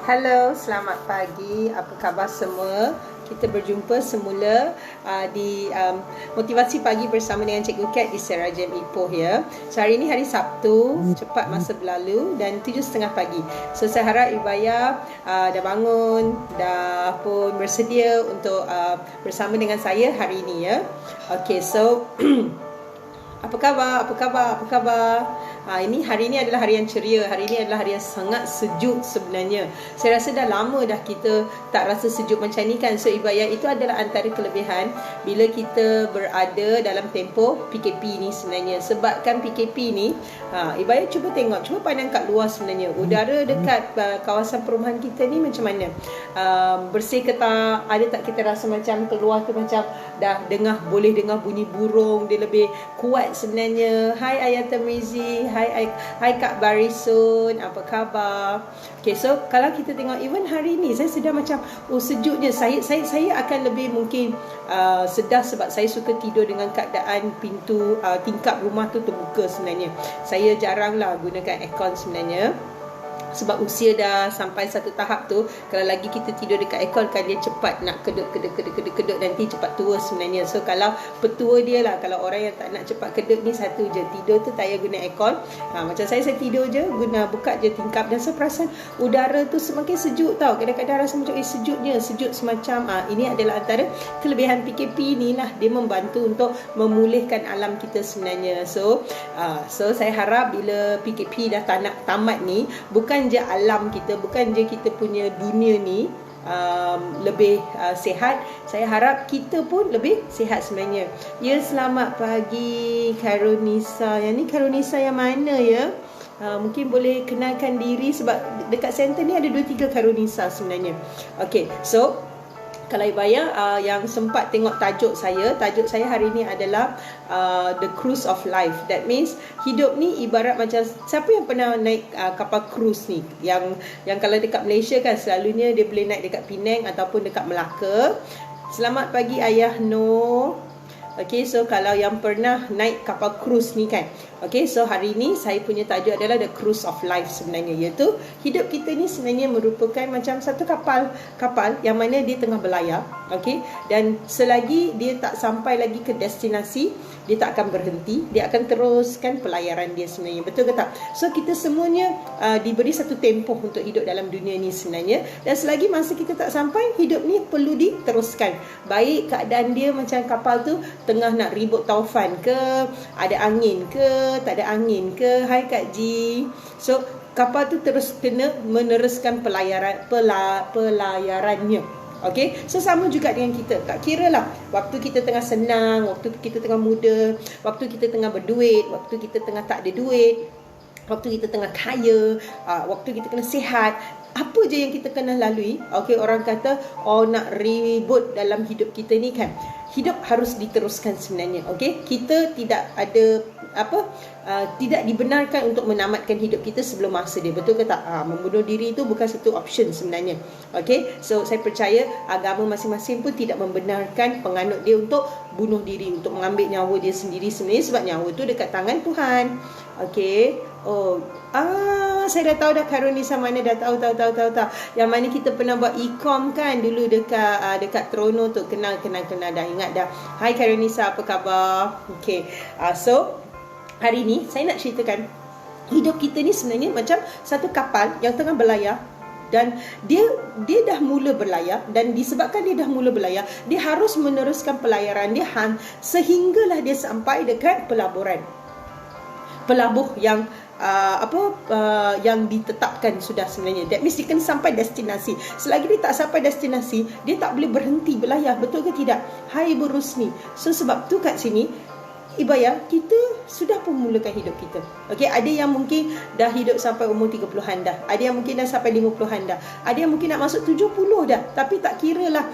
Halo, selamat pagi. Apa khabar semua? Kita berjumpa semula di Motivasi Pagi bersama dengan Cikgu Kat di Serajem Ipoh ya. So, hari ini hari Sabtu, cepat masa berlalu dan 7.30 pagi. So, saya harap Ibaya dah bangun, dah pun bersedia untuk bersama dengan saya hari ini ya. Okay, so apa khabar? Apa khabar? Apa khabar? Hari ini adalah hari yang ceria. Hari ini adalah hari yang sangat sejuk sebenarnya. Saya rasa dah lama dah kita tak rasa sejuk macam ni kan. So Ibaya, itu adalah antara kelebihan bila kita berada dalam tempoh PKP ni sebenarnya. Sebabkan PKP ni, Ibaya cuba tengok, cuba pandang kat luar sebenarnya. Udara dekat kawasan perumahan kita ni macam mana? Bersih ke tak? Ada tak kita rasa macam keluar tu macam dah boleh dengar bunyi burung, dia lebih kuat sebenarnya. Hai Ayah Tamizi, hai Kak Barisun, apa khabar? Okay, so kalau kita tengok even hari ni saya sedar macam sejuknya. Saya akan lebih mungkin sedar sebab saya suka tidur dengan keadaan pintu tingkap rumah tu terbuka sebenarnya. Saya jaranglah gunakan aircon sebenarnya. Sebab usia dah sampai satu tahap tu, kalau lagi kita tidur dekat aircon kan dia cepat nak kedut, nanti cepat tua sebenarnya. So kalau petua dia lah, kalau orang yang tak nak cepat kedut ni satu je, tidur tu tak payah guna aircon. Macam saya tidur je, buka je tingkap dan saya perasan udara tu semakin sejuk tau. Kadang-kadang rasa macam sejuk semacam. Ini adalah antara kelebihan PKP ni lah, dia membantu untuk memulihkan alam kita sebenarnya. So saya harap bila PKP dah tamat ni, bukan je alam kita, bukan je kita punya dunia ni lebih sihat, saya harap kita pun lebih sihat sebenarnya. Ya, selamat pagi Karunisa. Yang ni Karunisa yang mana ya? Mungkin boleh kenalkan diri sebab dekat center ni ada 2-3 Karunisa sebenarnya. Okay, so kalau Ibaya yang sempat tengok tajuk saya hari ini adalah The Cruise of Life. That means hidup ni ibarat macam, siapa yang pernah naik kapal cruise ni, yang kalau dekat Malaysia kan selalunya dia boleh naik dekat Penang ataupun dekat Melaka. Selamat pagi Ayah Noh. Okay, so kalau yang pernah naik kapal cruise ni kan, okay, so hari ni saya punya tajuk adalah The Cruise of Life sebenarnya, iaitu hidup kita ni sebenarnya merupakan macam satu kapal yang mana dia tengah berlayar, okay, dan selagi dia tak sampai lagi ke destinasi, dia tak akan berhenti, dia akan teruskan pelayaran dia sebenarnya, betul ke tak? So kita semuanya diberi satu tempoh untuk hidup dalam dunia ni sebenarnya, dan selagi masa kita tak sampai, hidup ni perlu diteruskan. Baik keadaan dia macam kapal tu tengah nak ribut taufan ke, ada angin ke, tak ada angin ke, hai Kak Ji. So kapal tu terus kena meneruskan pelayarannya. Okay, so sama juga dengan kita. Tak kira lah waktu kita tengah senang, waktu kita tengah muda, waktu kita tengah berduit, waktu kita tengah tak ada duit, waktu kita tengah kaya, waktu kita kena sihat, apa je yang kita kena lalui. Okay, orang kata nak ribut dalam hidup kita ni kan, hidup harus diteruskan sebenarnya. Okay, kita tidak ada tidak dibenarkan untuk menamatkan hidup kita sebelum masa dia, betul ke tak? Membunuh diri itu bukan satu option sebenarnya. Okay, so saya percaya agama masing-masing pun tidak membenarkan penganut dia untuk bunuh diri, untuk mengambil nyawa dia sendiri sebenarnya, sebab nyawa tu dekat tangan Tuhan. Okay, saya dah tahu dah Karunisa mana, dah tahu. Yang mana kita pernah buat e-com kan dulu dekat Trono tu, kenal dah, ingat dah. Hai Karunisa, apa khabar? Okay, so hari ni saya nak ceritakan hidup kita ni sebenarnya macam satu kapal yang tengah berlayar, dan dia dah mula berlayar, dan disebabkan dia dah mula berlayar, dia harus meneruskan pelayaran dia sehinggalah dia sampai dekat pelabuh yang yang ditetapkan sudah sebenarnya. That means dia kena sampai destinasi. Selagi dia tak sampai destinasi, dia tak boleh berhenti berlayar, betul ke tidak? Hai Ibu Rusni. So sebab tu kat sini Ibaya, kita sudah pun mulakan hidup kita. Okey, ada yang mungkin dah hidup sampai umur 30-an dah. Ada yang mungkin dah sampai 50-an dah. Ada yang mungkin nak masuk 70 dah. Tapi tak kira lah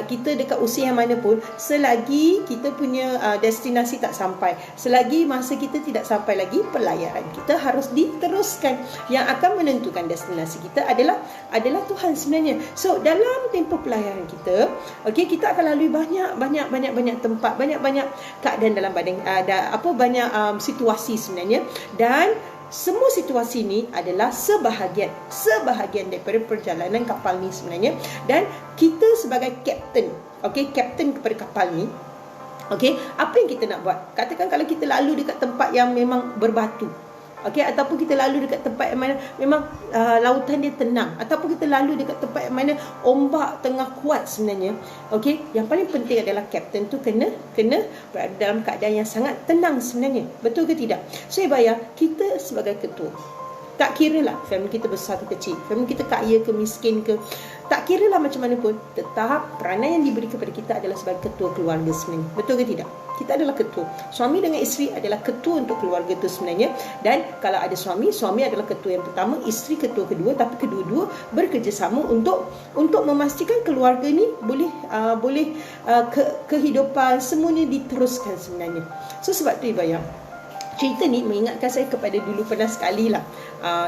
kita dekat usia yang mana pun, selagi kita punya destinasi tak sampai, selagi masa kita tidak sampai lagi, pelayaran kita harus diteruskan. Yang akan menentukan destinasi kita adalah Tuhan sebenarnya. So dalam tempoh pelayaran kita, okey, kita akan lalui banyak tempat, banyak keadaan dalam badan, banyak situasi sebenarnya, dan semua situasi ni adalah sebahagian daripada perjalanan kapal ni sebenarnya. Dan kita sebagai kapten, kapten kepada kapal ni, apa yang kita nak buat? Katakan kalau kita lalu dekat tempat yang memang berbatu, ataupun kita lalu dekat tempat yang mana memang lautan dia tenang, ataupun kita lalu dekat tempat yang mana ombak tengah kuat sebenarnya, yang paling penting adalah kapten tu kena berada dalam keadaan yang sangat tenang sebenarnya. Betul ke tidak? Saya bayar kita sebagai ketua, tak kira lah family kita besar ke kecil, family kita kaya ke miskin ke, tak kira lah macam mana pun, tetap peranan yang diberi kepada kita adalah sebagai ketua keluarga sebenarnya. Betul ke tidak? Kita adalah ketua. Suami dengan isteri adalah ketua untuk keluarga itu sebenarnya. Dan kalau ada suami adalah ketua yang pertama, isteri ketua kedua, tapi kedua-dua bekerjasama untuk memastikan keluarga ni boleh kehidupan semuanya diteruskan sebenarnya. So sebab tu Ibayah, cerita ni mengingatkan saya kepada dulu pernah sekali lah.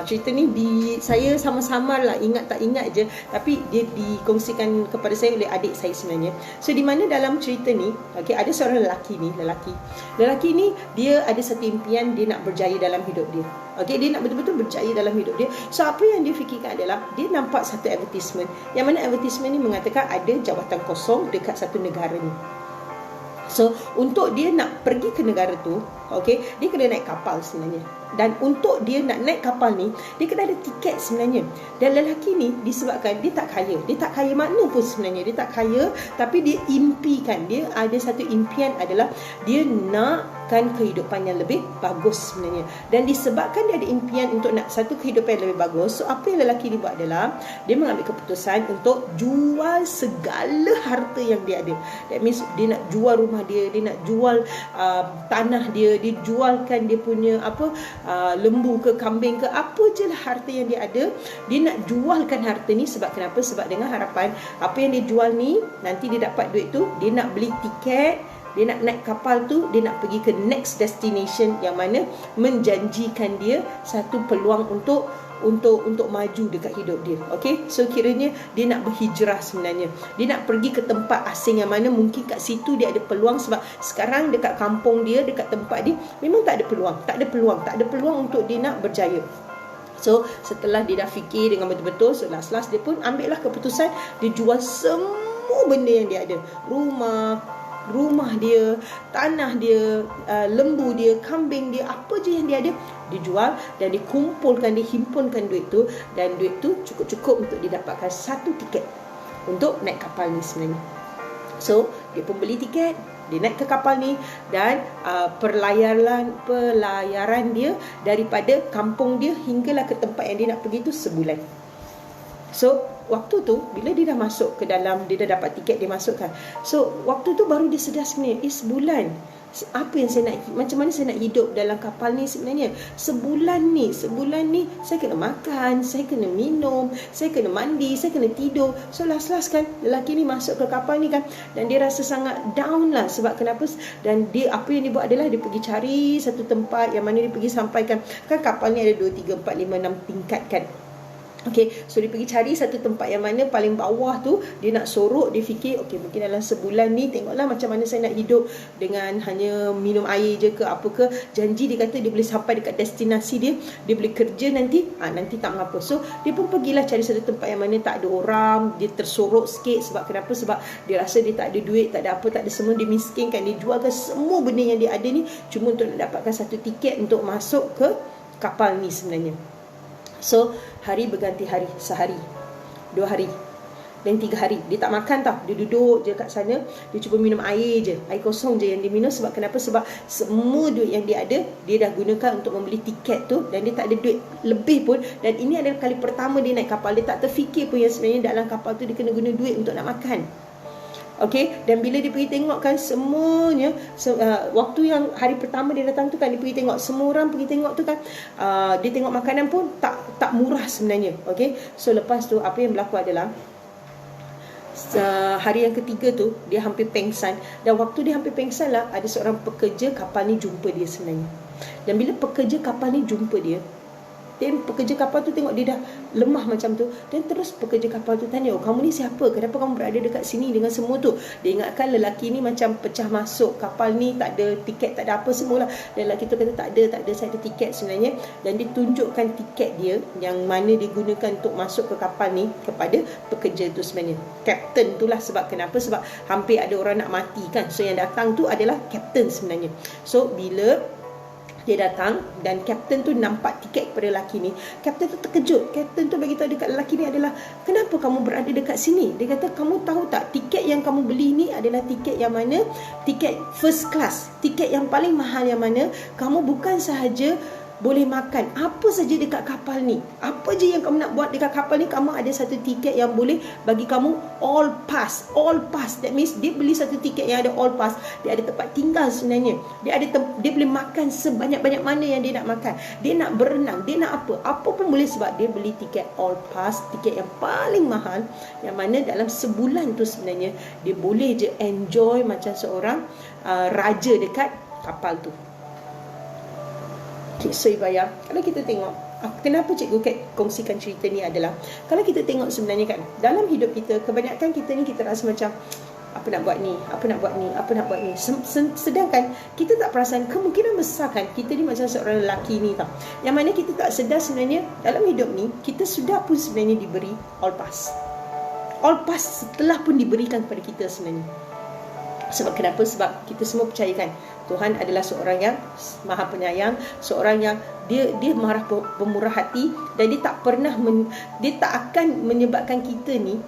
Cerita ni saya sama-sama lah, ingat tak ingat je, tapi dia dikongsikan kepada saya oleh adik saya sebenarnya. So di mana dalam cerita ni, ada seorang lelaki ni dia ada satu impian, dia nak berjaya dalam hidup dia. Dia nak betul-betul berjaya dalam hidup dia. So apa yang dia fikirkan adalah, dia nampak satu advertisement, yang mana advertisement ni mengatakan ada jawatan kosong dekat satu negara ni. So untuk dia nak pergi ke negara tu, dia kena naik kapal sebenarnya. Dan untuk dia nak naik kapal ni, dia kena ada tiket sebenarnya. Dan lelaki ni disebabkan dia tak kaya mana pun sebenarnya, dia tak kaya, tapi dia impikan, dia ada satu impian adalah dia nakkan kehidupan yang lebih bagus sebenarnya. Dan disebabkan dia ada impian untuk nak satu kehidupan yang lebih bagus, so apa yang lelaki ni buat adalah dia mengambil keputusan untuk jual segala harta yang dia ada. That means dia nak jual rumah dia nak jual tanah dia jualkan dia punya lembu ke kambing ke, apa je lah harta yang dia ada, dia nak jualkan harta ni. Sebab kenapa? Sebab dengan harapan apa yang dia jual ni, nanti dia dapat duit tu, dia nak beli tiket, dia nak naik kapal tu, dia nak pergi ke next destination yang mana menjanjikan dia satu peluang untuk maju dekat hidup dia. So kiranya dia nak berhijrah sebenarnya. Dia nak pergi ke tempat asing yang mana mungkin kat situ dia ada peluang. Sebab sekarang dekat kampung dia, dekat tempat dia, memang tak ada peluang untuk dia nak berjaya. So setelah dia dah fikir dengan betul-betul, so last dia pun ambil lah keputusan, dia jual semua benda yang dia ada. Rumah dia, tanah dia, lembu dia, kambing dia, apa je yang dia ada, dia jual. Dan dia kumpulkan, dia himpunkan duit tu, dan duit tu cukup-cukup untuk dia dapatkan satu tiket untuk naik kapal ni sebenarnya. So dia pun beli tiket, dia naik ke kapal ni, dan pelayaran dia daripada kampung dia hinggalah ke tempat yang dia nak pergi tu sebulan. So waktu tu bila dia dah masuk ke dalam, dia dah dapat tiket, dia masukkan. So waktu tu baru dia sedar sebenarnya, sebulan, apa yang saya nak, macam mana saya nak hidup dalam kapal ni sebenarnya. Sebulan ni saya kena makan, saya kena minum, saya kena mandi, saya kena tidur. So last kan lelaki ni masuk ke kapal ni kan, dan dia rasa sangat down lah. Sebab kenapa? Dan dia, apa yang dia buat adalah dia pergi cari satu tempat yang mana dia pergi sampaikan. Kan kapal ni ada 2, 3, 4, 5, 6 tingkat kan. So dia pergi cari satu tempat yang mana paling bawah tu, dia nak sorok. Dia fikir mungkin dalam sebulan ni tengoklah macam mana saya nak hidup dengan hanya minum air je ke apa ke. Janji dia kata dia boleh sampai dekat destinasi dia, dia boleh kerja nanti tak mengapa. So dia pun pergilah cari satu tempat yang mana tak ada orang. Dia tersorok sikit. Sebab kenapa? Sebab dia rasa dia tak ada duit, tak ada apa, tak ada semua. Dia miskin kan, dia jualkan semua benda yang dia ada ni cuma untuk nak dapatkan satu tiket untuk masuk ke kapal ni sebenarnya. So hari berganti hari, sehari, 2 hari, dan 3 hari. Dia tak makan tau. Dia duduk je kat sana, dia cuba minum air je, air kosong je yang dia minum. Sebab kenapa? Sebab semua duit yang dia ada, dia dah gunakan untuk membeli tiket tu, dan dia tak ada duit lebih pun. Dan ini adalah kali pertama dia naik kapal. Dia tak terfikir pun yang sebenarnya dalam kapal tu dia kena guna duit untuk nak makan. Dan bila dia pergi tengok kan semuanya, waktu yang hari pertama dia datang tu kan, dia pergi tengok, semua orang pergi tengok tu kan, dia tengok makanan pun tak murah sebenarnya. So lepas tu apa yang berlaku adalah, hari yang ketiga tu dia hampir pengsan. Dan waktu dia hampir pengsan lah, ada seorang pekerja kapal ni jumpa dia sebenarnya. Dan bila pekerja kapal ni jumpa dia, Dan pekerja kapal tu tengok dia dah lemah macam tu, dan terus pekerja kapal tu tanya, oh kamu ni siapa? Kenapa kamu berada dekat sini dengan semua tu? Dia ingatkan lelaki ni macam pecah masuk kapal ni, tak ada tiket, tak ada apa semualah. Dan lelaki tu kata tak ada, saya ada tiket sebenarnya. Dan dia tunjukkan tiket dia yang mana digunakan untuk masuk ke kapal ni kepada pekerja tu sebenarnya. Kapten tu lah. Sebab kenapa? Sebab hampir ada orang nak mati kan. So yang datang tu adalah kapten sebenarnya. So bila dia datang dan kapten tu nampak tiket kepada lelaki ni, kapten tu terkejut. Kapten tu bagi tahu dekat lelaki ni adalah, kenapa kamu berada dekat sini? Dia kata, kamu tahu tak, tiket yang kamu beli ni adalah tiket yang mana? Tiket first class, tiket yang paling mahal, yang mana kamu bukan sahaja boleh makan apa saja dekat kapal ni. Apa je yang kamu nak buat dekat kapal ni, kamu ada satu tiket yang boleh bagi kamu all pass. All pass, that means dia beli satu tiket yang ada all pass. Dia ada tempat tinggal sebenarnya. Dia boleh makan sebanyak-banyak mana yang dia nak makan. Dia nak berenang, dia nak apa pun boleh, sebab dia beli tiket all pass, tiket yang paling mahal, yang mana dalam sebulan tu sebenarnya dia boleh je enjoy macam seorang raja dekat kapal tu. Okay, so Ibaya, kalau kita tengok, kenapa Cikgu Kat kongsikan cerita ni adalah, kalau kita tengok sebenarnya kan, dalam hidup kita, kebanyakan kita ni kita rasa macam, apa nak buat ni, apa nak buat ni. Sedangkan kita tak perasan kemungkinan besar kan, kita ni macam seorang lelaki ni tau, yang mana kita tak sedar sebenarnya dalam hidup ni, kita sudah pun sebenarnya diberi all pass. All pass setelah pun diberikan kepada kita sebenarnya. Sebab kenapa? Sebab kita semua percayakan Tuhan adalah seorang yang maha penyayang, seorang yang dia maha pemurah hati, dan dia tak pernah dia tak akan menyebabkan kita ni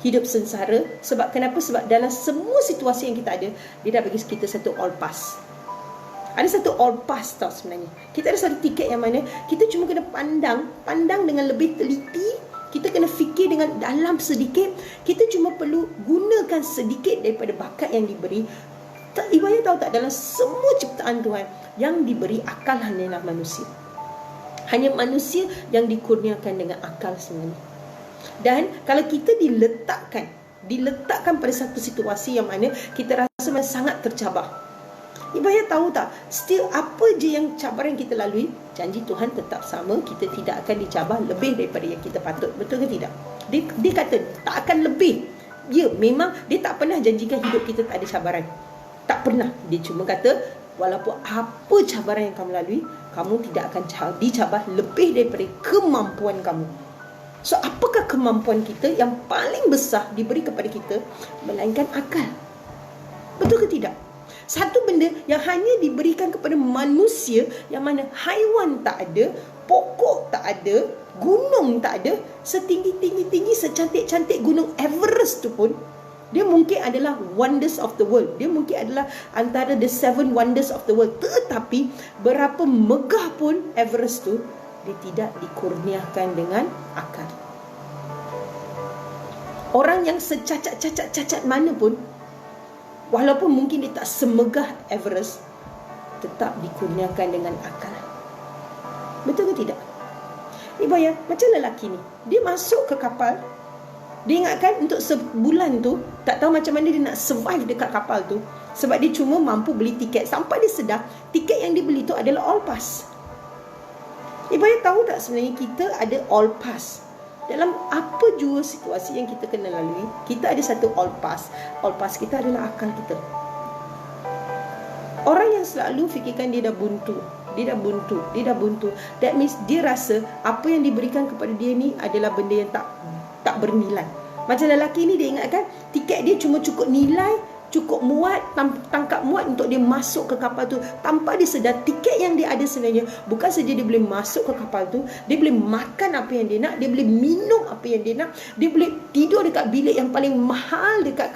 hidup sengsara. Sebab kenapa? Sebab dalam semua situasi yang kita ada, dia dah bagi kita satu all pass. Ada satu all pass tau sebenarnya. Kita ada satu tiket yang mana kita cuma kena pandang dengan lebih teliti. Kita kena fikir dengan dalam sedikit. Kita cuma perlu gunakan sedikit daripada bakat yang diberi. Ibaya tahu tak, dalam semua ciptaan Tuhan, yang diberi akal hanyalah manusia. Hanya manusia yang dikurniakan dengan akal sebenarnya. Dan kalau kita diletakkan pada satu situasi yang mana kita rasa sangat tercabar, Ibaya tahu tak, still apa je yang cabaran kita lalui, janji Tuhan tetap sama, kita tidak akan dicabar lebih daripada yang kita patut. Betul ke tidak? Dia kata tak akan lebih. Ya, memang dia tak pernah janjikan hidup kita tak ada cabaran. Tak pernah. Dia cuma kata, walaupun apa cabaran yang kamu lalui, kamu tidak akan dicabar lebih daripada kemampuan kamu. So, apakah kemampuan kita yang paling besar diberi kepada kita? Melainkan akal. Betul ke tidak? Satu benda yang hanya diberikan kepada manusia, yang mana haiwan tak ada, pokok tak ada, gunung tak ada, setinggi-tinggi, secantik-cantik gunung Everest tu pun, dia mungkin adalah wonders of the world. Dia mungkin adalah antara the 7 wonders of the world. Tetapi berapa megah pun Everest tu, dia tidak dikurniakan dengan akal. Orang yang secacat-cacat mana pun, walaupun mungkin dia tak semegah Everest, tetap dikurniakan dengan akal. Betul ke tidak? Ibaya, macam lelaki ni, dia masuk ke kapal, dia ingatkan untuk sebulan tu, tak tahu macam mana dia nak survive dekat kapal tu, sebab dia cuma mampu beli tiket. Sampai dia sedar, tiket yang dia beli tu adalah all pass. Ibaya tahu tak, sebenarnya kita ada all pass. Dalam apa jua situasi yang kita kena lalui, kita ada satu all pass. All pass kita adalah akal kita. Orang yang selalu fikirkan dia dah buntu, that means dia rasa apa yang diberikan kepada dia ni adalah benda yang tak bernilai. Macam lelaki ni, dia ingatkan tiket dia cuma cukup nilai, cukup muat, tangkap muat untuk dia masuk ke kapal tu. Tanpa dia sedar, tiket yang dia ada sebenarnya bukan saja dia boleh masuk ke kapal tu, dia boleh makan apa yang dia nak, dia boleh minum apa yang dia nak, dia boleh tidur dekat bilik yang paling mahal dekat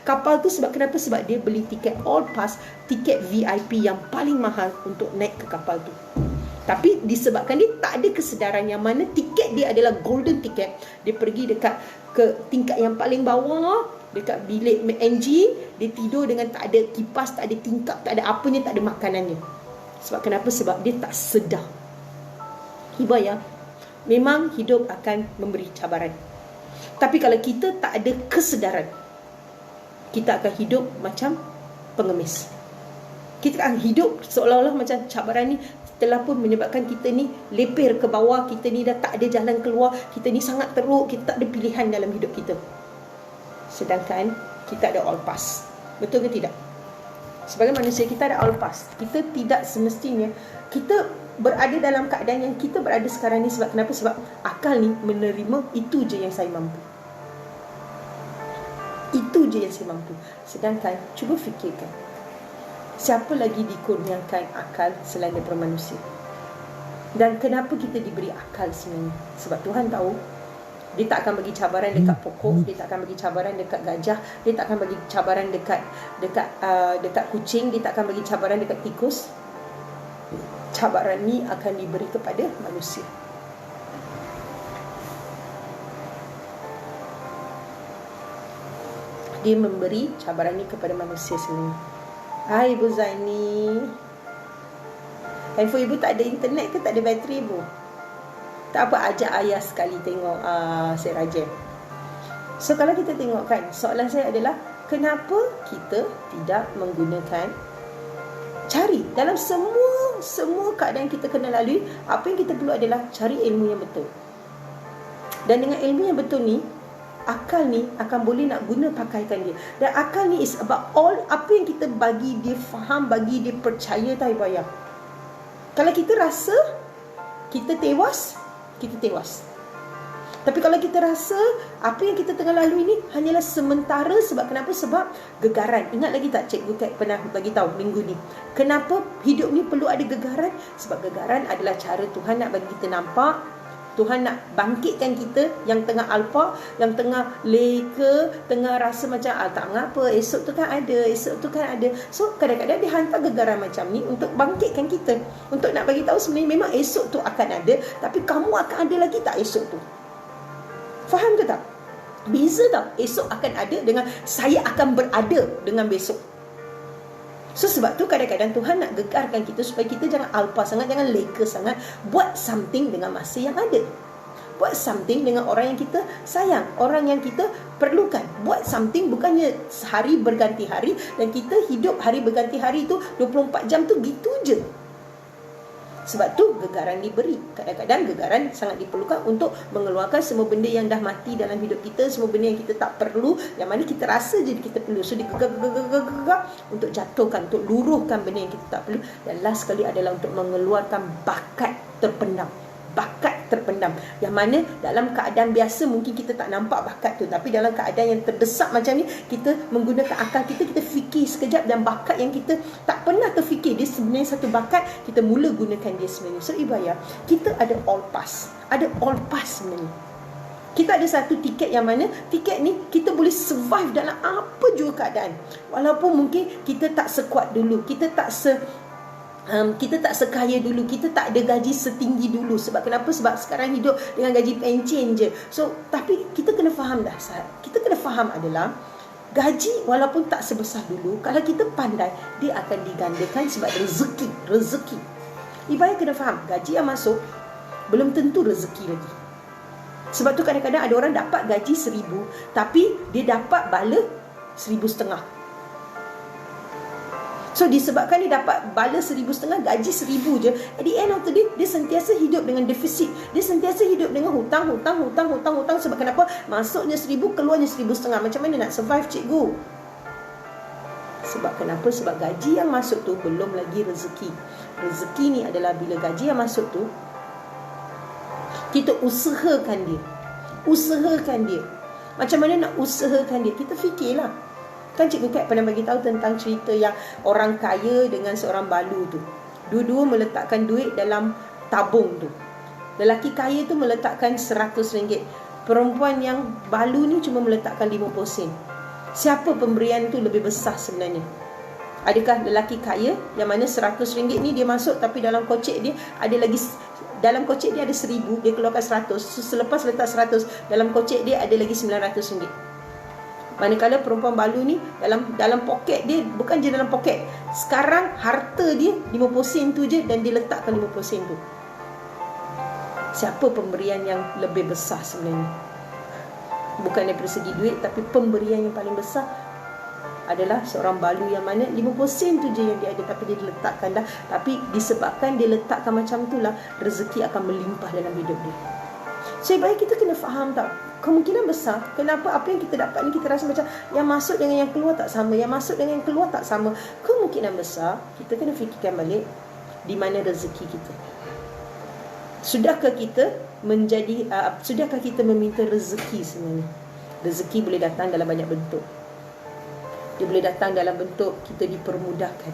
kapal tu. Sebab kenapa? Sebab dia beli tiket all pass, tiket VIP yang paling mahal untuk naik ke kapal tu. Tapi disebabkan dia tak ada kesedaran yang mana tiket dia adalah golden ticket, dia pergi dekat ke tingkat yang paling bawah, dekat bilik enjin, dia tidur dengan tak ada kipas, tak ada tingkap, tak ada apanya, tak ada makanannya. Sebab kenapa? Sebab dia tak sedar. Ibaya, memang hidup akan memberi cabaran. Tapi kalau kita tak ada kesedaran, kita akan hidup macam pengemis. Kita akan hidup seolah-olah macam cabaran ni telah pun menyebabkan kita ni lepir ke bawah, kita ni dah tak ada jalan keluar, kita ni sangat teruk, kita tak ada pilihan dalam hidup kita. Sedangkan kita ada all pass. Betul ke tidak? Sebagai manusia kita ada all pass. Kita tidak semestinya kita berada dalam keadaan yang kita berada sekarang ni. Sebab kenapa? Sebab akal ni menerima itu je yang saya mampu. Itu je yang saya mampu. Sedangkan cuba fikirkan, siapa lagi dikurniakan akal selain daripada manusia? Dan kenapa kita diberi akal sebenarnya? Sebab Tuhan tahu dia tak akan bagi cabaran dekat pokok, dia tak akan bagi cabaran dekat gajah, dia tak akan bagi cabaran dekat kucing, dia tak akan bagi cabaran dekat tikus. Cabaran ni akan diberi kepada manusia. Dia memberi cabaran ni kepada manusia sebenarnya. Hai Ibu Zaini, handphone Ibu tak ada internet ke, tak ada bateri Ibu? Tak apa, ajak ayah sekali tengok Serajem. So kalau kita tengok kan, soalan saya adalah kenapa kita tidak menggunakan, cari dalam semua keadaan kita kena lalui, apa yang kita perlu adalah cari ilmu yang betul. Dan dengan ilmu yang betul ni, akal ni akan boleh nak guna pakaikan dia. Dan akal ni is about all, apa yang kita bagi dia faham, bagi dia percaya, tak payah. Kalau kita rasa kita tewas, kita tewas. Tapi kalau kita rasa apa yang kita tengah lalui ni hanyalah sementara, sebab kenapa? Sebab gegaran. Ingat lagi tak Cikgu Kat pernah bagi tahu minggu ni, kenapa hidup ni perlu ada gegaran? Sebab gegaran adalah cara Tuhan nak bagi kita nampak, Tuhan nak bangkitkan kita yang tengah alpa, yang tengah leka, tengah rasa macam tak mengapa, esok tu kan ada, esok tu kan ada. So kadang-kadang dia hantar gegaran macam ni untuk bangkitkan kita, untuk nak bagi tahu sebenarnya memang esok tu akan ada, tapi kamu akan ada lagi tak esok tu? Faham ke tak? Beza tak esok akan ada dengan saya akan berada dengan besok. So sebab tu kadang-kadang Tuhan nak gegarkan kita supaya kita jangan alpa sangat, jangan leka sangat. Buat something dengan masa yang ada. Buat something dengan orang yang kita sayang, orang yang kita perlukan. Buat something bukannya hari berganti hari, dan kita hidup hari berganti hari tu 24 jam tu gitu je. Sebab tu gegaran diberi. Kadang-kadang gegaran sangat diperlukan untuk mengeluarkan semua benda yang dah mati dalam hidup kita, semua benda yang kita tak perlu, yang mana kita rasa je kita perlu. So digegar untuk jatuhkan, untuk luruhkan benda yang kita tak perlu. Dan last sekali adalah untuk mengeluarkan bakat terpendam. Bakat terpendam, yang mana dalam keadaan biasa mungkin kita tak nampak bakat tu, tapi dalam keadaan yang terdesak macam ni, kita menggunakan akal kita, kita fikir sekejap, dan bakat yang kita tak pernah terfikir, dia sebenarnya satu bakat, kita mula gunakan dia sebenarnya. So Ibaya, kita ada all pass. Ada all pass sebenarnya. Kita ada satu tiket yang mana tiket ni kita boleh survive dalam apa juga keadaan. Walaupun mungkin kita tak sekuat dulu, kita tak sekaya dulu, kita tak ada gaji setinggi dulu. Sebab kenapa? Sebab sekarang hidup dengan gaji pencen je. So, tapi kita kena faham dah, kita kena faham adalah gaji walaupun tak sebesar dulu, kalau kita pandai, dia akan digandakan sebab rezeki. Ibaya kena faham, gaji yang masuk belum tentu rezeki lagi. Sebab tu kadang-kadang ada orang dapat gaji 1,000, tapi dia dapat bala 1,500. So disebabkan dia dapat bala 1,500, gaji 1,000 je, at the end of the day, dia sentiasa hidup dengan defisit. Dia sentiasa hidup dengan hutang. Sebab kenapa? Masuknya 1,000, keluarnya 1,500. Macam mana nak survive cikgu? Sebab kenapa? Sebab gaji yang masuk tu belum lagi rezeki. Rezeki ni adalah bila gaji yang masuk tu, kita usahakan dia. Macam mana nak usahakan dia? Kita fikirlah. Kan Cikgu Kat pernah bagi tahu tentang cerita yang orang kaya dengan seorang balu tu. Dua-dua meletakkan duit dalam tabung tu. Lelaki kaya tu meletakkan RM100. Perempuan yang balu ni cuma meletakkan 50 sen. Siapa pemberian tu lebih besar sebenarnya? Adakah lelaki kaya yang mana RM100 ni dia masuk, tapi dalam kocek dia ada lagi, dalam kocek dia ada 1,000, dia keluarkan 100. So, selepas letak 100, dalam kocek dia ada lagi RM900. Manakala perempuan balu ni dalam poket dia, bukan je dalam poket, sekarang harta dia 50 sen tu je, dan dia letakkan 50 sen tu. Siapa pemberian yang lebih besar sebenarnya? Bukan daripada segi duit, tapi pemberian yang paling besar adalah seorang balu yang mana 50 sen tu je yang dia ada, tapi dia letakkan dah. Tapi disebabkan dia letakkan macam tu lah, rezeki akan melimpah dalam hidup dia. So baik, kita kena faham tau, kemungkinan besar kenapa apa yang kita dapat ni kita rasa macam yang masuk dengan yang keluar tak sama, yang masuk dengan yang keluar tak sama. Kemungkinan besar kita kena fikirkan balik di mana rezeki kita. Sudahkah kita sudahkah kita meminta rezeki sebenarnya? Rezeki boleh datang dalam banyak bentuk. Dia boleh datang dalam bentuk kita dipermudahkan.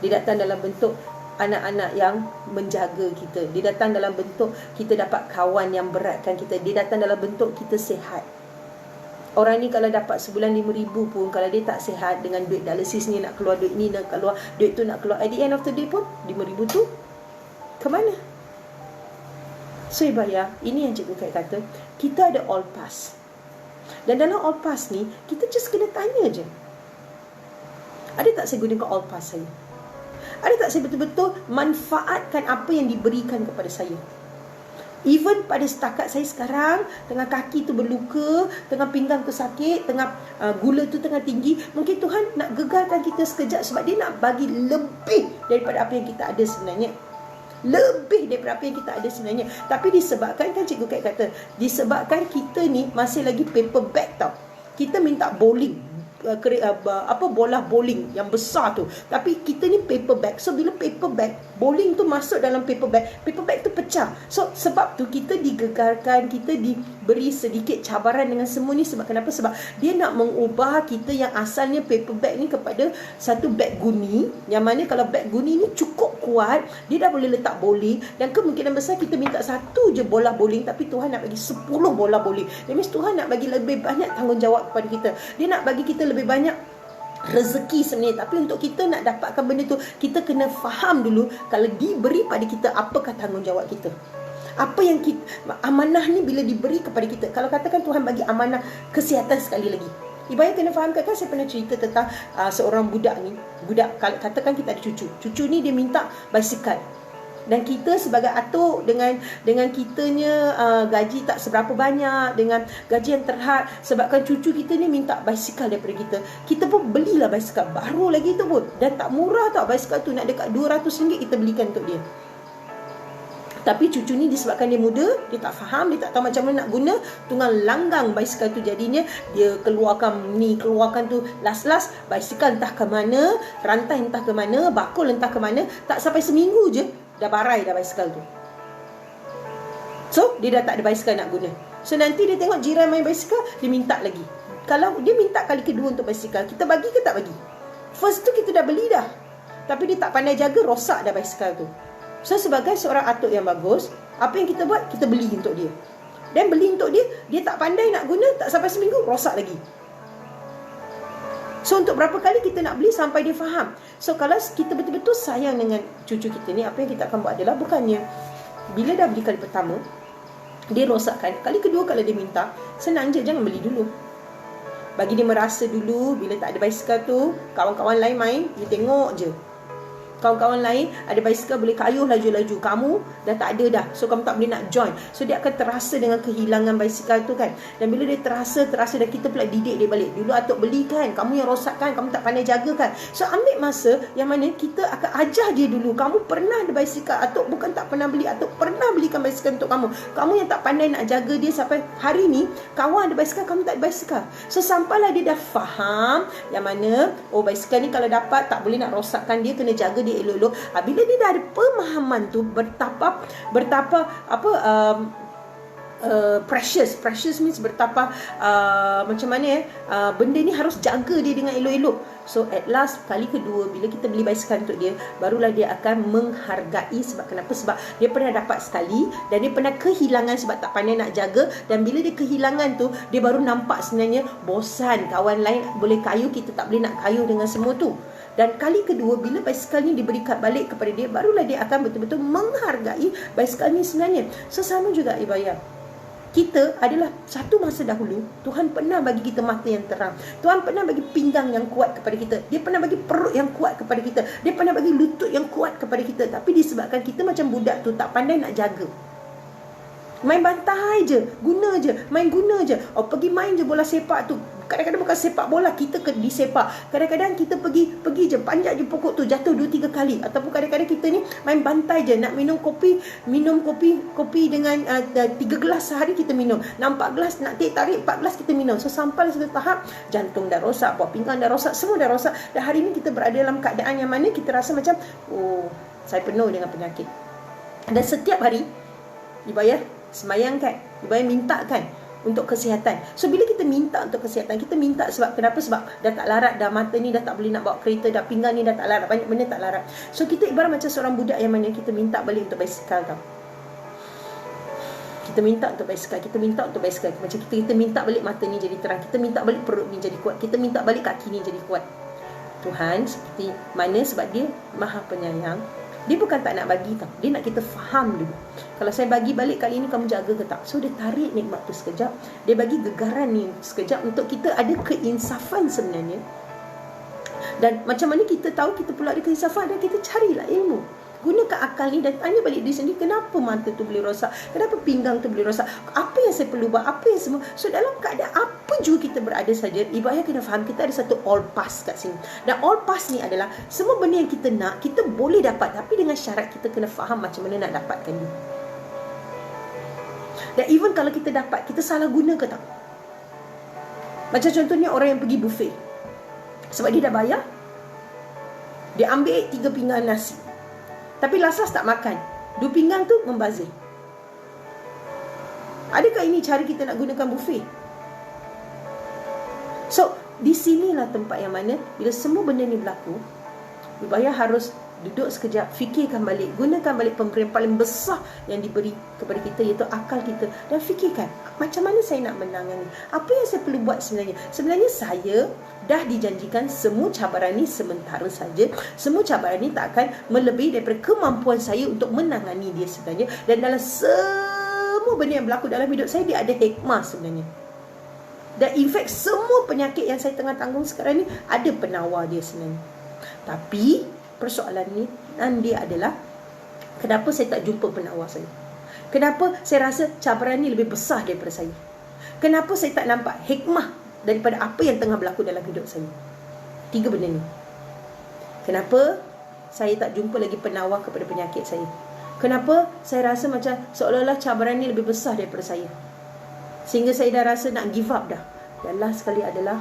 Dia datang dalam bentuk anak-anak yang menjaga kita. Dia datang dalam bentuk kita dapat kawan yang beratkan kita. Dia datang dalam bentuk kita sihat. Orang ni kalau dapat sebulan 5,000 pun, kalau dia tak sihat dengan duit dialisis ni, nak keluar duit ni, nak keluar duit tu, nak keluar, at the end of the day pun 5,000 tu ke mana? So Ibaya, ini yang Cikgu Kat kata, kita ada all pass. Dan dalam all pass ni, kita just kena tanya je, ada tak saya gunakan all pass saya? Ada tak saya betul-betul manfaatkan apa yang diberikan kepada saya? Even pada setakat saya sekarang, tengah kaki tu berluka, tengah pinggang tu sakit, tengah gula tu tengah tinggi, mungkin Tuhan nak gegarkan kita sekejap sebab dia nak bagi lebih daripada apa yang kita ada sebenarnya. Lebih daripada apa yang kita ada sebenarnya. Tapi disebabkan, kan Cikgu Kat kata, disebabkan kita ni masih lagi paper bag tau. Kita minta bowling, bola bowling yang besar tu, tapi kita ni paper bag. So bila paper bag, bowling tu masuk dalam paper bag tu pecah. So sebab tu kita digegarkan, kita diberi sedikit cabaran dengan semua ni. Sebab kenapa? Sebab dia nak mengubah kita yang asalnya paper bag ni kepada satu bag guni, yang mana kalau bag guni ni cukup kuat, dia dah boleh letak bowling. Dan kemungkinan besar kita minta satu je bola bowling, tapi Tuhan nak bagi 10 bola bowling. That means Tuhan nak bagi lebih banyak tanggungjawab kepada kita. Dia nak bagi kita lebih banyak rezeki sebenarnya. Tapi untuk kita nak dapatkan benda tu, kita kena faham dulu kalau diberi pada kita, apakah tanggungjawab kita. Apa yang kita, amanah ni bila diberi kepada kita, kalau katakan Tuhan bagi amanah kesihatan sekali lagi, Ibaya kena fahamkan, kan saya pernah cerita tentang seorang budak ni. Budak, katakan kita ada cucu ni dia minta basikal. Dan kita sebagai atuk dengan kitanya gaji tak seberapa banyak, dengan gaji yang terhad, sebabkan cucu kita ni minta basikal daripada kita, kita pun belilah basikal baru lagi tu pun. Dan tak murah tau basikal tu, nak dekat RM200 kita belikan untuk dia. Tapi cucu ni disebabkan dia muda, dia tak faham, dia tak tahu macam mana nak guna, tunggang langgang basikal tu. Jadinya dia keluarkan ni, keluarkan tu, last basikal entah ke mana, rantai entah ke mana, bakul entah ke mana. Tak sampai seminggu je dah barai dah basikal tu. So dia dah tak ada basikal nak guna. So nanti dia tengok jiran main basikal, dia minta lagi. Kalau dia minta kali kedua untuk basikal, kita bagi ke tak bagi? First tu kita dah beli dah, tapi dia tak pandai jaga, rosak dah basikal tu. So sebagai seorang atuk yang bagus, apa yang kita buat? Kita beli untuk dia. Dan beli untuk dia, dia tak pandai nak guna, tak sampai seminggu rosak lagi. So untuk berapa kali kita nak beli sampai dia faham. So kalau kita betul-betul sayang dengan cucu kita ni, apa yang kita akan buat adalah, bukannya bila dah beli kali pertama dia rosakkan, kali kedua kalau dia minta, senang je, jangan beli dulu. Bagi dia merasa dulu, bila tak ada basikal tu, kawan-kawan lain main, dia tengok je. Kawan-kawan lain ada basikal boleh kayuh laju-laju, kamu dah tak ada dah, so kamu tak boleh nak join. So dia akan terasa dengan kehilangan basikal tu kan. Dan bila dia terasa dan kita pula didik dia balik, dulu atuk beli kan, kamu yang rosakkan, kamu tak pandai jaga kan. So ambil masa yang mana kita akan ajar dia dulu, kamu pernah ada basikal, atuk bukan tak pernah beli, atuk pernah belikan basikal untuk kamu. Kamu yang tak pandai nak jaga dia sampai hari ni, kawan ada basikal, kamu tak ada basikal. So sampailah dia dah faham yang mana, oh basikal ni kalau dapat tak boleh nak rosakkan dia, kena jaga dia elok-elok. Bila dia dah ada pemahaman tu, bertapa precious means bertapa macam mana benda ni harus jaga dia dengan elok-elok. So at last, kali kedua bila kita beli basikal untuk dia, barulah dia akan menghargai. Sebab kenapa? Sebab dia pernah dapat sekali dan dia pernah kehilangan sebab tak pandai nak jaga. Dan bila dia kehilangan tu, dia baru nampak sebenarnya bosan, kawan lain boleh kayuh, kita tak boleh nak kayuh dengan semua tu. Dan kali kedua, bila basikal ni diberikan balik kepada dia, barulah dia akan betul-betul menghargai basikal ni sebenarnya. So sama juga Ibaya, kita adalah satu masa dahulu, Tuhan pernah bagi kita mata yang terang, Tuhan pernah bagi pinggang yang kuat kepada kita, dia pernah bagi perut yang kuat kepada kita, dia pernah bagi lutut yang kuat kepada kita. Tapi disebabkan kita macam budak tu, tak pandai nak jaga. Main bantai je, guna je, guna je. Oh, pergi main je bola sepak tu. Kadang-kadang bukan sepak bola, kita disepak. Kadang-kadang kita pergi je, panjat je pokok tu, jatuh 2-3 kali. Ataupun kadang-kadang kita ni main bantai je, nak minum kopi dengan 3 gelas sehari kita minum. Nak 4 gelas, nak tarik 4 gelas kita minum. So sampai satu tahap jantung dah rosak, buah pinggang dah rosak, semua dah rosak. Dan hari ni kita berada dalam keadaan yang mana kita rasa macam, oh, saya penuh dengan penyakit. Dan setiap hari dibayar sembahyang kan, dibayar minta kan untuk kesihatan. So bila kita minta untuk kesihatan, kita minta sebab kenapa? Sebab dah tak larat, dah mata ni dah tak boleh nak bawa kereta, dah pinggang ni dah tak larat, banyak benda tak larat. So kita ibarat macam seorang budak yang mana kita minta balik untuk basikal tau. Kita minta untuk basikal, macam kita minta balik mata ni jadi terang, kita minta balik perut ni jadi kuat, kita minta balik kaki ni jadi kuat. Tuhan seperti mana, sebab dia Maha Penyayang, dia bukan tak nak bagi tau, dia nak kita faham dulu. Kalau saya bagi balik kali ni, kamu jaga ke tak? So dia tarik nikmat tu sekejap, dia bagi gegaran ni sekejap untuk kita ada keinsafan sebenarnya. Dan macam mana kita tahu kita pula ada keinsafan? Dan kita carilah ilmu, gunakan akal ni dan tanya balik diri sendiri, kenapa mata tu boleh rosak, kenapa pinggang tu boleh rosak, apa yang saya perlu buat, apa yang semua. So dalam keadaan apa juga kita berada saja, ibarat kena faham kita ada satu all pass kat sini. Dan all pass ni adalah semua benda yang kita nak, kita boleh dapat, tapi dengan syarat kita kena faham macam mana nak dapatkan dia. Dan even kalau kita dapat, kita salah guna ke tak? Macam contohnya orang yang pergi buffet, sebab dia dah bayar, dia ambil 3 pinggan nasi, tapi last tak makan, 2 pinggang tu membazir. Adakah ini cara kita nak gunakan buffet? So di sinilah tempat yang mana bila semua benda ni berlaku, Bubaya harus duduk sekejap, fikirkan balik, gunakan balik pemberian paling besar yang diberi kepada kita, iaitu akal kita. Dan fikirkan, macam mana saya nak menangani, apa yang saya perlu buat sebenarnya. Sebenarnya saya dah dijanjikan semua cabaran ni sementara saja. Semua cabaran ni tak akan melebihi daripada kemampuan saya untuk menangani dia sebenarnya. Dan dalam semua benda yang berlaku dalam hidup saya, dia ada hikmah sebenarnya. Dan in fact, semua penyakit yang saya tengah tanggung sekarang ni ada penawar dia sebenarnya. Tapi persoalan ni dia adalah, kenapa saya tak jumpa penawar saya? Kenapa saya rasa cabaran ni lebih besar daripada saya? Kenapa saya tak nampak hikmah daripada apa yang tengah berlaku dalam hidup saya? 3 benda ni. Kenapa saya tak jumpa lagi penawar kepada penyakit saya? Kenapa saya rasa macam seolah-olah cabaran ni lebih besar daripada saya, sehingga saya dah rasa nak give up dah? Dan last sekali adalah,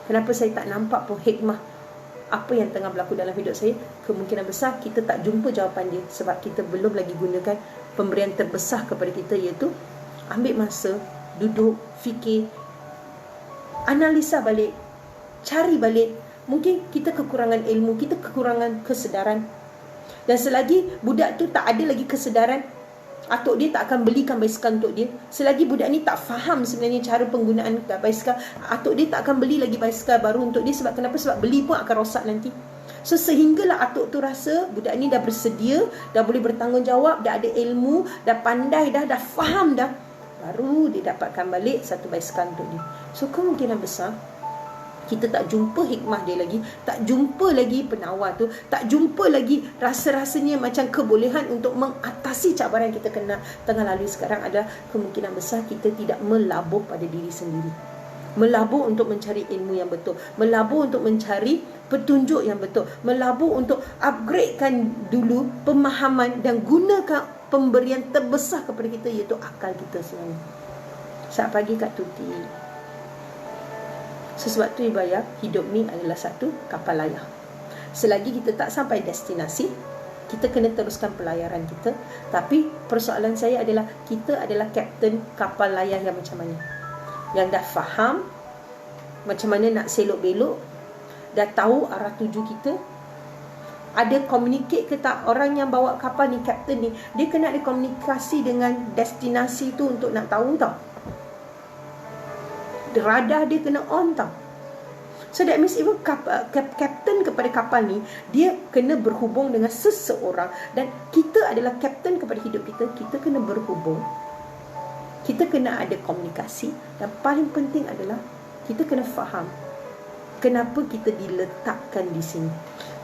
kenapa saya tak nampak pun hikmah apa yang tengah berlaku dalam hidup saya? Kemungkinan besar kita tak jumpa jawapan dia, sebab kita belum lagi gunakan pemberian terbesar kepada kita, iaitu ambil masa, duduk, fikir, analisa balik, cari balik. Mungkin kita kekurangan ilmu, kita kekurangan kesedaran. Dan selagi budak tu tak ada lagi kesedaran, atuk dia tak akan belikan basikal untuk dia. Selagi budak ni tak faham sebenarnya cara penggunaan basikal, atuk dia tak akan beli lagi basikal baru untuk dia. Sebab kenapa? Sebab beli pun akan rosak nanti. So sehinggalah atuk tu rasa budak ni dah bersedia, dah boleh bertanggungjawab, dah ada ilmu, dah pandai, dah faham dah, baru dia dapatkan balik satu basikal untuk dia. So kemungkinan besar kita tak jumpa hikmah dia lagi, tak jumpa lagi penawar tu, tak jumpa lagi rasa-rasanya macam kebolehan untuk mengatasi cabaran yang kita tengah lalui sekarang. Adalah kemungkinan besar kita tidak melabur pada diri sendiri, melabur untuk mencari ilmu yang betul, melabur untuk mencari petunjuk yang betul, melabur untuk upgradekan dulu pemahaman dan gunakan pemberian terbesar kepada kita, iaitu akal kita sebenarnya. Saat pagi Kak Tuti, sebab tu Ibaya, hidup ni adalah satu kapal layar. Selagi kita tak sampai destinasi, kita kena teruskan pelayaran kita. Tapi persoalan saya adalah, kita adalah kapten kapal layar yang macam mana? Yang dah faham macam mana nak selok-belok, dah tahu arah tuju kita. Ada communicate ke tak? Orang yang bawa kapal ni, kapten ni, dia kena ada komunikasi dengan destinasi tu untuk nak tahu tau. Radar dia kena on tau. So that means even kapten kepada kapal ni, dia kena berhubung dengan seseorang. Dan kita adalah kapten kepada hidup kita. Kita kena berhubung, kita kena ada komunikasi. Dan paling penting adalah kita kena faham kenapa kita diletakkan di sini.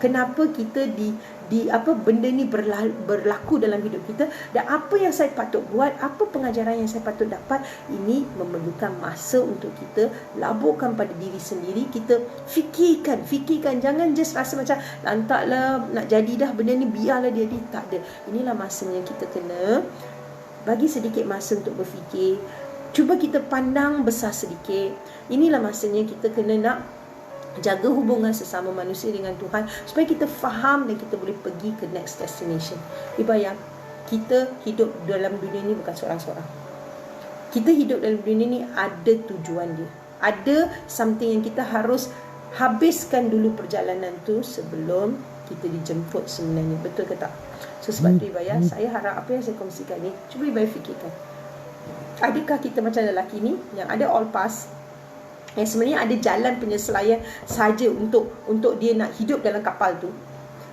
kenapa kita apa benda ni berlaku dalam hidup kita, dan apa yang saya patut buat, apa pengajaran yang saya patut dapat. Ini memerlukan masa untuk kita laburkan pada diri sendiri. Kita fikirkan, jangan just rasa macam lantaklah nak jadi dah benda ni, biarlah dia tak ada. Inilah masanya kita kena bagi sedikit masa untuk berfikir. Cuba kita pandang besar sedikit. Inilah masanya kita kena nak jaga hubungan sesama manusia dengan Tuhan, supaya kita faham dan kita boleh pergi ke next destination. Ibayang, kita hidup dalam dunia ni bukan seorang-seorang. Kita hidup dalam dunia ni ada tujuan dia. Ada something yang kita harus habiskan dulu perjalanan tu sebelum kita dijemput sebenarnya. Betul ke tak? So sebab tu Ibaya, saya harap apa yang saya kongsikan ni, cuba Ibaya fikirkan. Adakah kita macam lelaki ni yang ada all pass, yang sebenarnya ada jalan penyesuaian saja untuk dia nak hidup dalam kapal tu,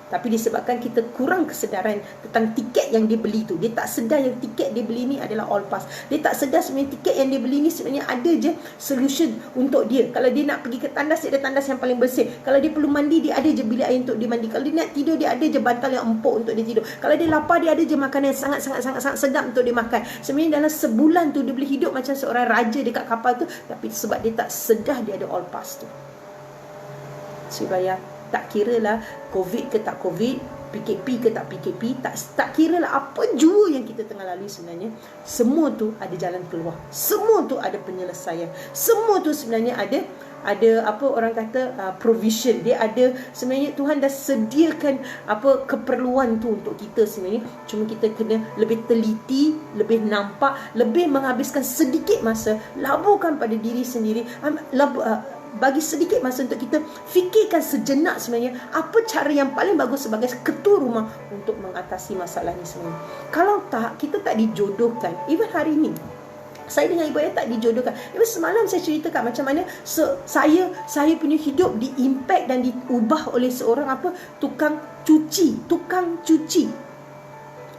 tapi disebabkan kita kurang kesedaran tentang tiket yang dia beli tu, dia tak sedar yang tiket dia beli ni adalah all pass. Dia tak sedar sebenarnya tiket yang dia beli ni sebenarnya ada je solution untuk dia. Kalau dia nak pergi ke tandas, dia ada tandas yang paling bersih. Kalau dia perlu mandi, dia ada je bilik air untuk dia mandi. Kalau dia nak tidur, dia ada je bantal yang empuk untuk dia tidur. Kalau dia lapar, dia ada je makanan yang sangat sedap untuk dia makan. Sebenarnya dalam sebulan tu dia boleh hidup macam seorang raja dekat kapal tu, tapi sebab dia tak sedar dia ada all pass tu. Sebab tak kira lah COVID ke tak COVID, PKP ke tak PKP, tak kira lah apa jua yang kita tengah lalui sebenarnya. Semua tu ada jalan keluar. Semua tu ada penyelesaian. Semua tu sebenarnya ada apa orang kata provision. Dia ada, sebenarnya Tuhan dah sediakan apa keperluan tu untuk kita sebenarnya. Cuma kita kena lebih teliti, lebih nampak, lebih menghabiskan sedikit masa, laburkan pada diri sendiri, bagi sedikit masa untuk kita fikirkan sejenak sebenarnya apa cara yang paling bagus sebagai ketua rumah untuk mengatasi masalah ni sebenarnya. Kalau tak, kita tak dijodohkan. Even hari ni saya dengan Ibu Ayah tak dijodohkan. Even semalam saya ceritakan macam mana saya punya hidup diimpact dan diubah oleh seorang tukang cuci.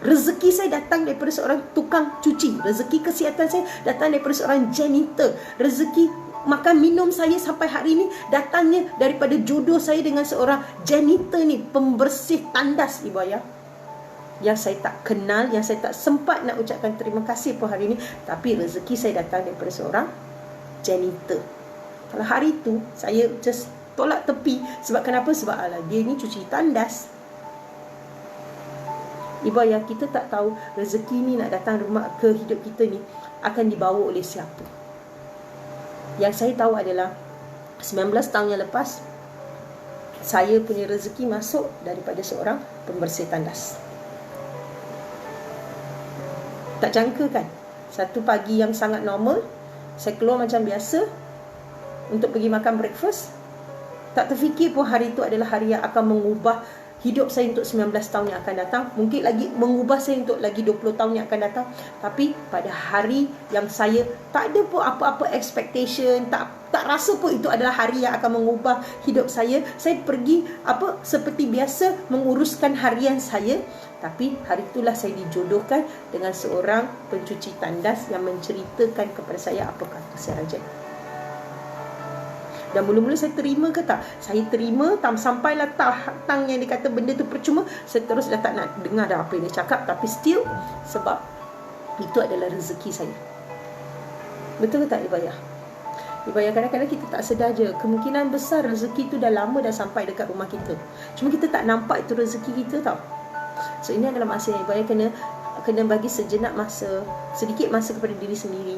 Rezeki saya datang daripada seorang tukang cuci. Rezeki kesihatan saya datang daripada seorang janitor. Rezeki makan minum saya sampai hari ini datangnya daripada jodoh saya dengan seorang janitor ni, pembersih tandas Ibu Ayah, yang saya tak kenal, yang saya tak sempat nak ucapkan terima kasih pun hari ini, tapi rezeki saya datang daripada seorang janitor. Kalau hari tu saya just tolak tepi, sebab kenapa? Sebab dia ni cuci tandas. Ibu Ayah, kita tak tahu rezeki ni nak datang rumah ke hidup kita ni akan dibawa oleh siapa. Yang saya tahu adalah 19 tahun yang lepas saya punya rezeki masuk daripada seorang pembersih tandas. Tak jangka kan? Satu pagi yang sangat normal, saya keluar macam biasa untuk pergi makan breakfast. Tak terfikir pun hari itu adalah hari yang akan mengubah hidup saya untuk 19 tahun yang akan datang. Mungkin lagi mengubah saya untuk lagi 20 tahun yang akan datang. Tapi pada hari yang saya tak ada pun apa-apa expectation, tak rasa pun itu adalah hari yang akan mengubah hidup saya pergi seperti biasa menguruskan harian saya. Tapi hari itulah saya dijodohkan dengan seorang pencuci tandas yang menceritakan kepada saya apa kata Serajan. Dan mula-mula saya terima ke tak? Saya terima, sampailah tang yang dia kata benda tu percuma, saya terus dah tak nak dengar dah apa yang dia cakap. Tapi still, sebab itu adalah rezeki saya. Betul ke tak Ibu Ayah? Ibu Ayah, kadang-kadang kita tak sedar je, kemungkinan besar rezeki tu dah lama dah sampai dekat rumah kita. Cuma kita tak nampak itu rezeki kita tau. So ini adalah masa yang Ibu Ayah kena bagi sejenak masa, sedikit masa kepada diri sendiri.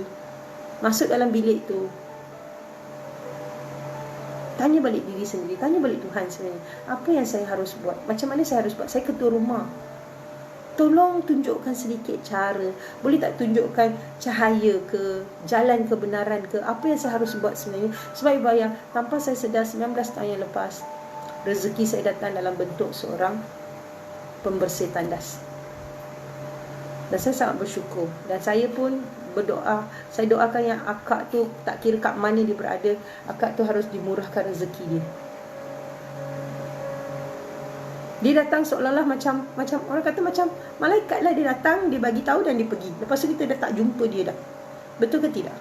Masuk dalam bilik tu, tanya balik diri sendiri, tanya balik Tuhan sebenarnya, apa yang saya harus buat, macam mana saya harus buat. Saya ketua rumah, tolong tunjukkan sedikit cara. Boleh tak tunjukkan cahaya ke, jalan kebenaran ke, apa yang saya harus buat sebenarnya. Sebab Ibu Ayah, tanpa saya sedar 19 tahun yang lepas, rezeki saya datang dalam bentuk seorang pembersih tandas. Dan saya sangat bersyukur. Dan saya pun berdoa, saya doakan yang akak tu, tak kira kat mana dia berada, akak tu harus dimurahkan rezeki dia. Dia datang seolah-olah macam orang kata macam malaikat lah. Dia datang, dia bagi tahu dan dia pergi. Lepas tu kita dah tak jumpa dia dah. Betul ke tidak?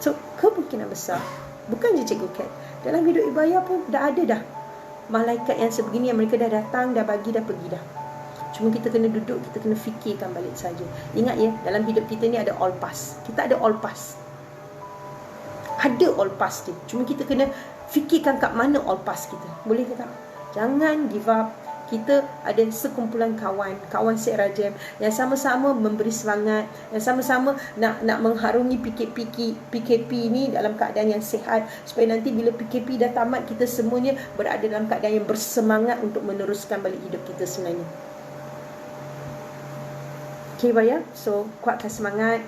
So kemungkinan besar, bukan je Cikgu Kat, dalam hidup Ibu Ayah pun dah ada dah malaikat yang sebegini yang mereka dah datang, dah bagi, dah pergi dah. Cuma kita kena duduk, kita kena fikirkan balik saja. Ingat ya, dalam hidup kita ni ada all pass. Kita ada all pass. Ada all pass dia. Cuma kita kena fikirkan kat mana all pass kita. Boleh ke tak? Jangan give up. Kita ada sekumpulan kawan Sek-Rajem yang sama-sama memberi semangat, yang sama-sama nak mengharungi PKP ni dalam keadaan yang sihat, supaya nanti bila PKP dah tamat, kita semuanya berada dalam keadaan yang bersemangat untuk meneruskan balik hidup kita sebenarnya. Okay, Baya. So, kuatkan semangat.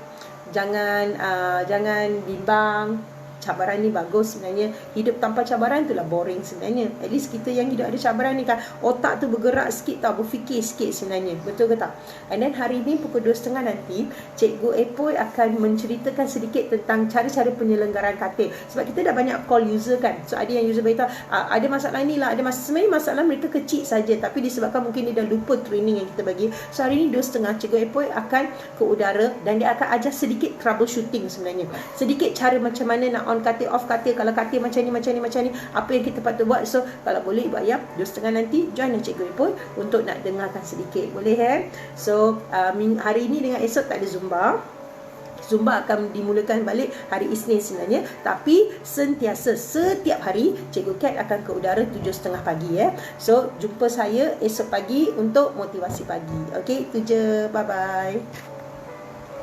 Jangan bimbang. Cabaran ni bagus sebenarnya. Hidup tanpa cabaran itulah boring sebenarnya. At least kita yang hidup ada cabaran ni kan, otak tu bergerak sikit tau, berfikir sikit sebenarnya. Betul ke tak? And then hari ni pukul 2.30 nanti, Cikgu Epoy akan menceritakan sedikit tentang cara-cara penyelenggaraan katil. Sebab kita dah banyak call user kan. So ada yang user beritahu, ada masalah ni lah, sebenarnya masalah mereka kecil saja, tapi disebabkan mungkin dia dah lupa training yang kita bagi. So hari ni 2.30 Cikgu Epoy akan ke udara dan dia akan ajar sedikit troubleshooting sebenarnya. Sedikit cara macam mana nak on katil, off katil, kalau katil macam ni, apa yang kita patut buat. So kalau boleh Ibu Ayam 2.30 nanti join Cikgu Epoy untuk nak dengarkan sedikit. Boleh So hari ini dengan esok tak ada Zumba akan dimulakan balik hari Isnin sebenarnya. Tapi setiap hari Cikgu Kat akan ke udara 7.30 pagi So jumpa saya esok pagi untuk motivasi pagi. Okay, itu je. Bye-bye.